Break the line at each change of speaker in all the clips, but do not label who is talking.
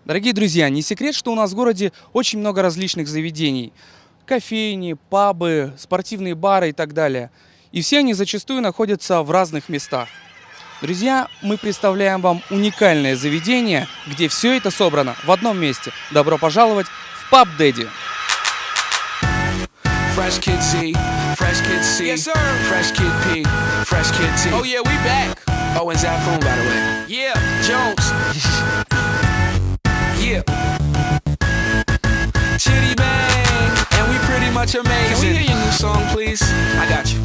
Дорогие друзья, не секрет, что у нас в городе очень много различных заведений. Кофейни, пабы, спортивные бары и так далее. И все они зачастую находятся в разных местах. Друзья, мы представляем вам уникальное заведение, где все это собрано в одном месте. Добро пожаловать в Pub Daddy.
Fresh Kid Z, Fresh Kid C, yes, sir. Fresh Kid P, Fresh Kid T. Oh yeah, we back. Oh, and Zafoon, by the way. Yeah, Jones. Yeah. Chitty bang, and we pretty much amazing. Can we hear your new song, please? I got you.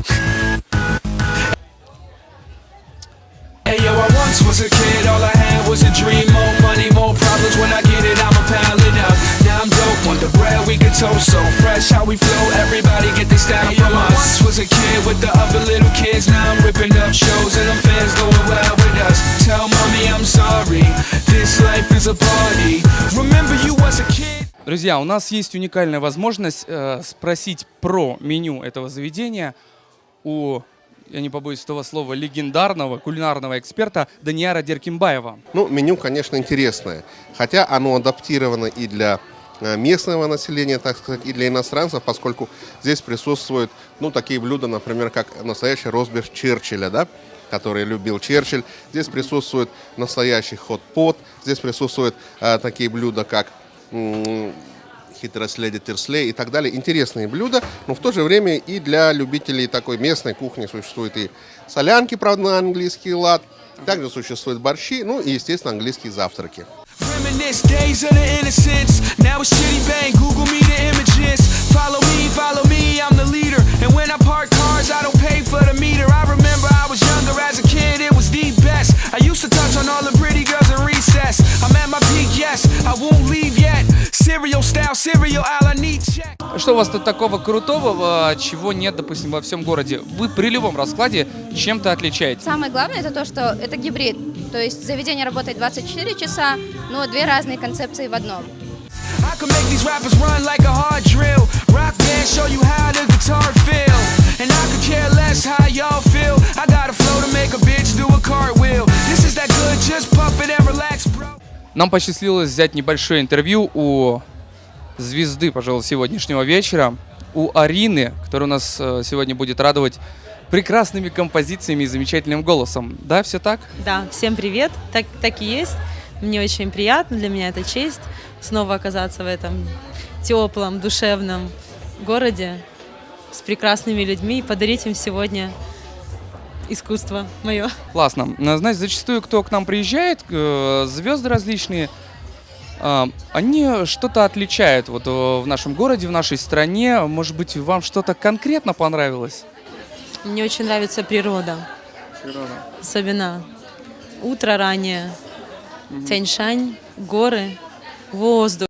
Hey yo, I once was a kid, all I had was a dream. More money, more problems. When I get it, I'ma pile it up. Now I'm dope, want the bread we can toast. So fresh how we flow, everybody get their style from us. I once was a kid with the other little kids. Now I'm ripping up shows and them fans going wild with us. Tell mommy I'm sorry, this life is a party. Remember you was a kid.
Друзья, у нас есть уникальная возможность спросить про меню этого заведения у, я не побоюсь этого слова, легендарного кулинарного эксперта Данияра Деркимбаева.
Ну, меню, конечно, интересное, хотя оно адаптировано и для местного населения, так сказать, и для иностранцев, поскольку здесь присутствуют, такие блюда, например, как настоящий ростбиф Черчилля, да, который любил Черчилль. Здесь присутствует настоящий хот-пот, здесь присутствуют такие блюда, как хитрос леди Терслей и так далее. Интересные блюда, но в то же время и для любителей такой местной кухни существуют и солянки, правда, на английский лад, также существуют борщи, и, естественно, английские завтраки.
Reminisce days of the innocence. Now it's shitty bang, Google me the images. Follow me, I'm the leader. And when I park cars, I don't pay for the meter. I remember I was younger as a kid, it was the best. I used to touch on all the pretty girls in recess. I'm at my peak, yes, I won't leave yet. Cereal style, cereal, all I need check.
Что у вас тут такого крутого, чего нет, допустим, во всем городе? Вы при любом раскладе чем-то отличаетесь.
Самое главное это то, что это гибрид. То есть заведение работает 24 часа, но две разные концепции в одном.
I can make these rappers run like a hard drill. Rock band, show you how the guitar feel. And I could care less how y'all feel. I got a flow to make a bitch do a cartwheel. This is that good, just pump it and relax, bro.
Нам посчастливилось взять небольшое интервью у звезды, пожалуй, сегодняшнего вечера, у Арины, которая у нас сегодня будет радовать прекрасными композициями и замечательным голосом. Да, все так?
Да, всем привет, так и есть. Мне очень приятно, для меня это честь снова оказаться в этом теплом, душевном городе с прекрасными людьми и подарить им сегодня искусство мое.
Классно. Знаете, зачастую, кто к нам приезжает, звезды различные, они что-то отличают вот в нашем городе, в нашей стране. Может быть, вам что-то конкретно понравилось?
Мне очень нравится природа. Особенно утро раннее, Тяньшань, горы, воздух.